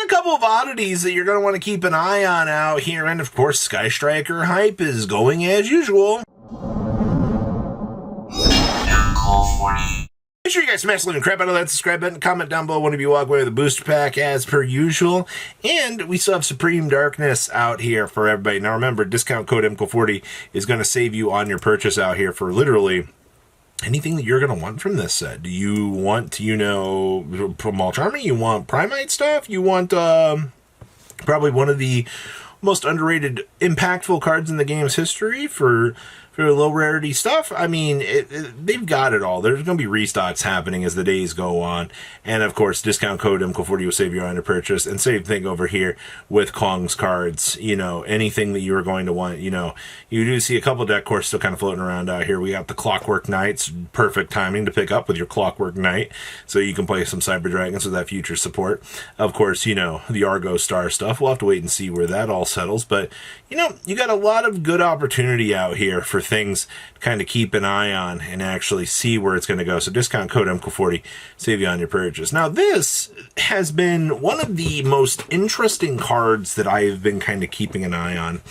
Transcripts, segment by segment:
got a couple of oddities that you're going to want to keep an eye on out here, and of course, Sky Striker hype is going as usual. Make sure you guys smash the living crap out of that subscribe button, comment down below when you walk away with a booster pack as per usual, and we still have Supreme Darkness out here for everybody. Now remember, discount code MCO40 is going to save you on your purchase out here for literally anything that you're going to want from this set. Do you want, Mulch Army? You want Primite stuff? You want probably one of the most underrated, impactful cards in the game's history for low rarity stuff? I mean, they've got it all. There's going to be restocks happening as the days go on. And of course, discount code MCO40 will save you on your purchase. And same thing over here with Kong's cards. Anything that you are going to want, you do see a couple deck cores still kind of floating around out here. We got the Clockwork Knights. Perfect timing to pick up with your Clockwork Knight. So you can play some Cyber Dragons with that future support. Of course, the Argo Star stuff. We'll have to wait and see where that all settles. But, you got a lot of good opportunity out here for things to kind of keep an eye on and actually see where it's going to go. So discount code MCO40, save you on your purchase. Now this has been one of the most interesting cards that I have been kind of keeping an eye on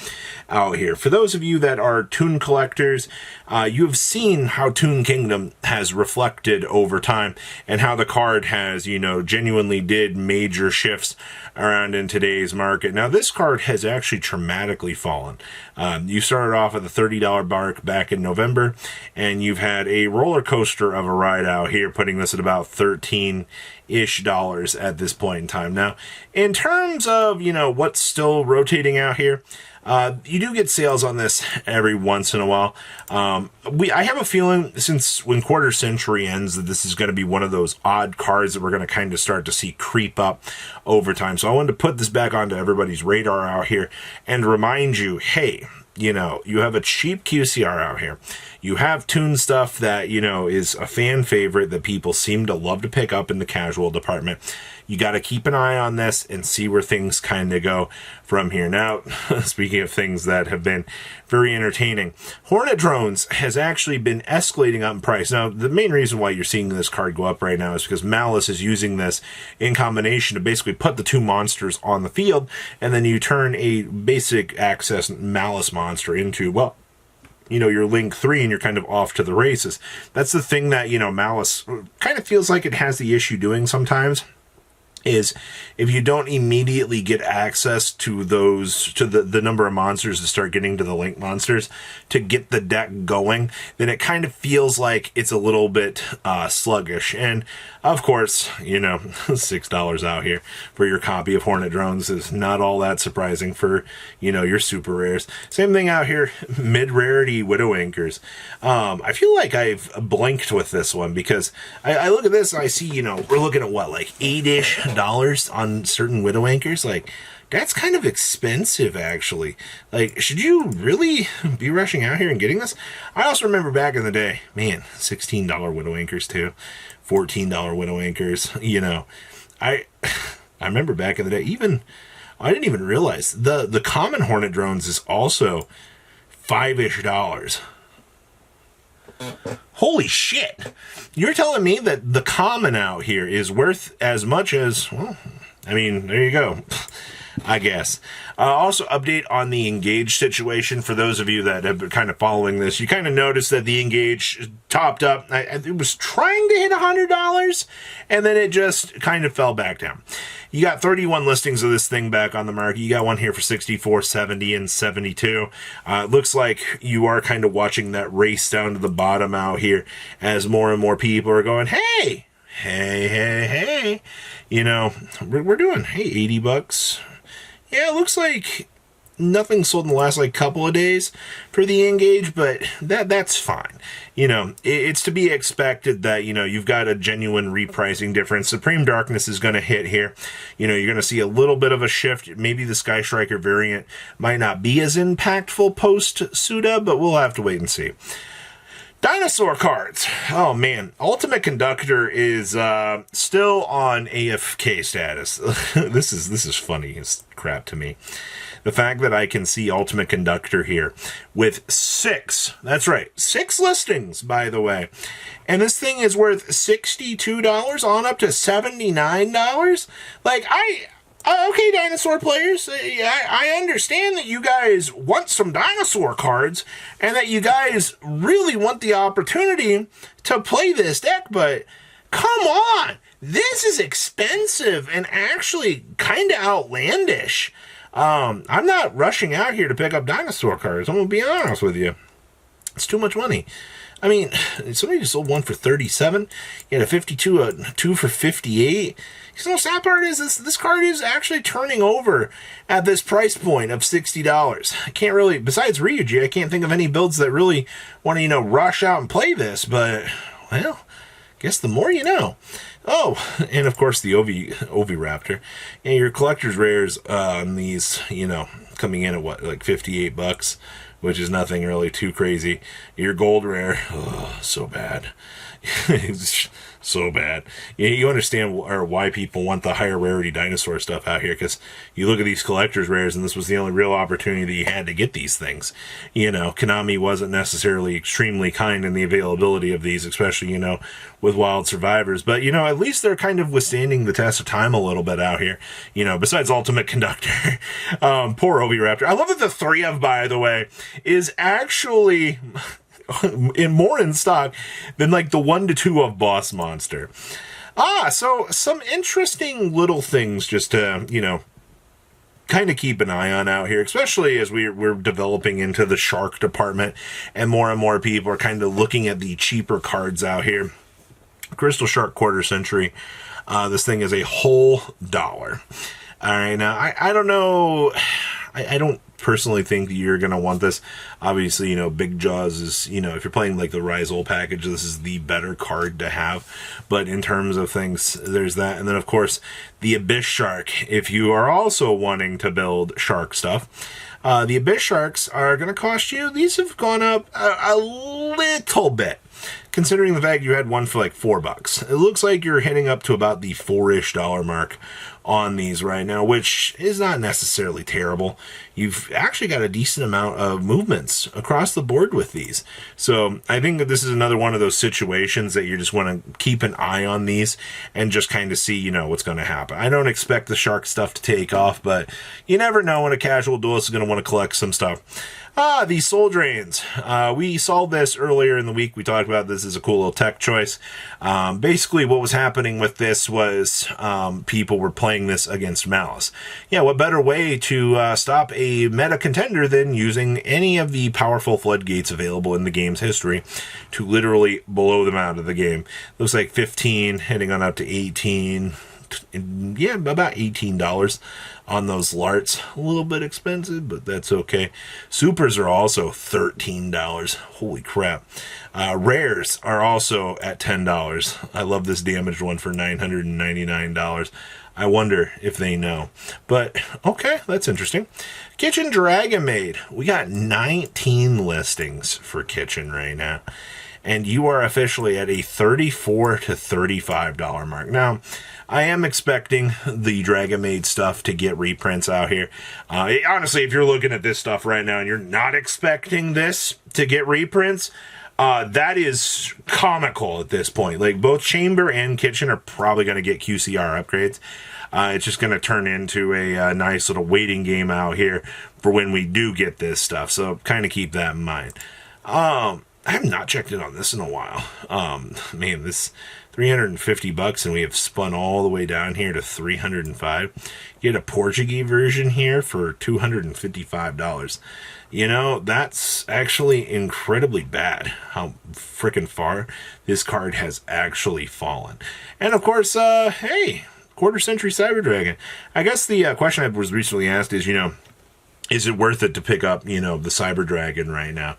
out here. For those of you that are Toon collectors, you have seen how Toon Kingdom has reflected over time and how the card has, genuinely did major shifts around in today's market. Now this card has actually dramatically fallen. You started off at the $30 mark back in November, and you've had a roller coaster of a ride out here, putting this at about $13-ish at this point in time. Now, in terms of, what's still rotating out here, you do get sales on this every once in a while. I have a feeling since when Quarter Century ends that this is going to be one of those odd cards that we're going to kind of start to see creep up over time. So I wanted to put this back onto everybody's radar out here and remind you, hey, you have a cheap QCR out here. You have Toon stuff that, is a fan favorite that people seem to love to pick up in the casual department. You got to keep an eye on this and see where things kind of go from here. Now, speaking of things that have been very entertaining, Hornet Drones has actually been escalating up in price. Now, the main reason why you're seeing this card go up right now is because Malice is using this in combination to basically put the two monsters on the field, and then you turn a basic access Malice monster into, well, your Link 3, and you're kind of off to the races. That's the thing that, Malice kind of feels like it has the issue doing sometimes, is if you don't immediately get access to the number of monsters to start getting to the Link monsters to get the deck going, then it kind of feels like it's a little bit sluggish. And of course, $6 out here for your copy of Hornet Drones is not all that surprising for, your super rares. Same thing out here, mid-rarity Widow Anchors. I feel like I've blinked with this one because I look at this and I see, we're looking at what, like $8-ish on certain Widow Anchors. Like, that's kind of expensive, actually. Like, should you really be rushing out here and getting this? I also remember back in the day, man, $16 Widow Anchors too, $14 Widow Anchors. I remember back in the day, I didn't even realize the common Hornet Drones is also $5-ish. Holy shit! You're telling me that the common out here is worth as much as, well, I mean, there you go. I guess. Also, update on the Engage situation. For those of you that have been kind of following this, you kind of noticed that the Engage topped up. It was trying to hit $100, and then it just kind of fell back down. You got 31 listings of this thing back on the market. You got one here for 64, 70, and 72. It looks like you are kind of watching that race down to the bottom out here as more and more people are going, hey, we're doing, hey, $80. Yeah, it looks like nothing sold in the last couple of days for the Engage, but that's fine. It's to be expected that, you've got a genuine repricing difference. Supreme Darkness is going to hit here. You're going to see a little bit of a shift. Maybe the Sky Striker variant might not be as impactful post-Suda, but we'll have to wait and see. Dinosaur Cards. Oh man, Ultimate Conductor is still on AFK status. This is funny as crap to me. The fact that I can see Ultimate Conductor here with 6, that's right, 6 listings, by the way. And this thing is worth $62 on up to $79. Like, Okay, dinosaur players, I understand that you guys want some dinosaur cards and that you guys really want the opportunity to play this deck, but come on! This is expensive and actually kind of outlandish. I'm not rushing out here to pick up dinosaur cards. I'm going to be honest with you. It's too much money. I mean, somebody just sold one for 37. You had a 52, a 2 for 58. So the sad part is this card is actually turning over at this price point of $60. I can't really, besides Ryuji, I can't think of any builds that really want to, rush out and play this. But, well, guess the more you know. Oh, and of course the Oviraptor. And your collector's rares on these, coming in at what, like $58, which is nothing really too crazy. Your gold rare, oh, so bad. So bad. You understand why people want the higher rarity dinosaur stuff out here, because you look at these collector's rares and this was the only real opportunity that you had to get these things. Konami wasn't necessarily extremely kind in the availability of these, especially, with Wild Survivors. But, at least they're kind of withstanding the test of time a little bit out here, besides Ultimate Conductor. Poor Oviraptor. I love that the 3 of, by the way, is actually more in stock than like the 1 to 2 of Boss Monster. So some interesting little things just to, kind of keep an eye on out here, especially as we're developing into the shark department and more people are kind of looking at the cheaper cards out here. Crystal Shark Quarter Century. This thing is a whole $1. All right, now I don't know. I don't personally think that you're going to want this. Obviously, Big Jaws is, if you're playing like the Rise Old package, this is the better card to have. But in terms of things, there's that. And then, of course, the Abyss Shark, if you are also wanting to build shark stuff. The Abyss Sharks are going to cost you, these have gone up a little bit, considering the fact you had one for like $4. It looks like you're hitting up to about the $4-ish mark on these right now, which is not necessarily terrible. You've actually got a decent amount of movements across the board with these. So I think that this is another one of those situations that you just want to keep an eye on these and just kind of see, what's going to happen. I don't expect the shark stuff to take off, but you never know when a casual duelist is going to want to collect some stuff. These Soul Drains. We saw this earlier in the week. We talked about this as a cool little tech choice. Basically, what was happening with this was people were playing this against Malice. Yeah, what better way to stop a meta contender than using any of the powerful floodgates available in the game's history to literally blow them out of the game. Looks like 15, heading on up to 18. Yeah, about $18 on those larts. A little bit expensive, but that's okay. Supers are also $13. Holy crap. Rares are also at $10. I love this damaged one for $999. I wonder if they know. But, okay, that's interesting. Kitchen Dragon Maid. We got 19 listings for Kitchen right now. And you are officially at a $34 to $35 mark. Now, I am expecting the Dragon Maid stuff to get reprints out here. Honestly, if you're looking at this stuff right now and you're not expecting this to get reprints, that is comical at this point. Like, both Chamber and Kitchen are probably going to get QCR upgrades. It's just going to turn into a nice little waiting game out here for when we do get this stuff. So kind of keep that in mind. I have not checked in on this in a while. Man, this $350 and we have spun all the way down here to $305. You get a Portuguese version here for $255. That's actually incredibly bad how freaking far this card has actually fallen. And of course, hey, Quarter Century Cyber Dragon. I guess the question I was recently asked is, is it worth it to pick up, the Cyber Dragon right now?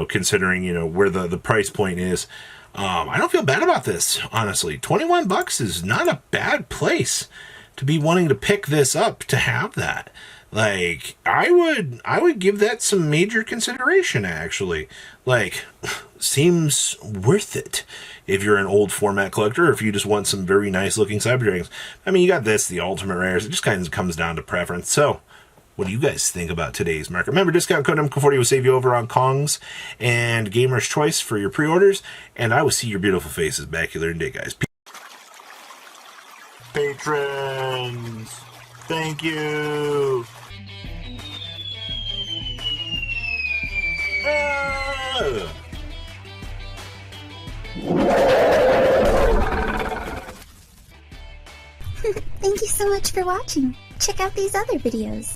Considering, where the price point is. I don't feel bad about this, honestly. $21 is not a bad place to be wanting to pick this up to have that. Like, I would give that some major consideration, actually. Like, seems worth it if you're an old format collector or if you just want some very nice looking Cyber Dragons. I mean, you got this, the Ultimate Rares. It just kind of comes down to preference. So, what do you guys think about today's market? Remember, discount code MK40 will save you over on Kongs and Gamer's Choice for your pre-orders. And I will see your beautiful faces back here in a day, guys. Patrons! Thank you. Thank you so much for watching. Check out these other videos.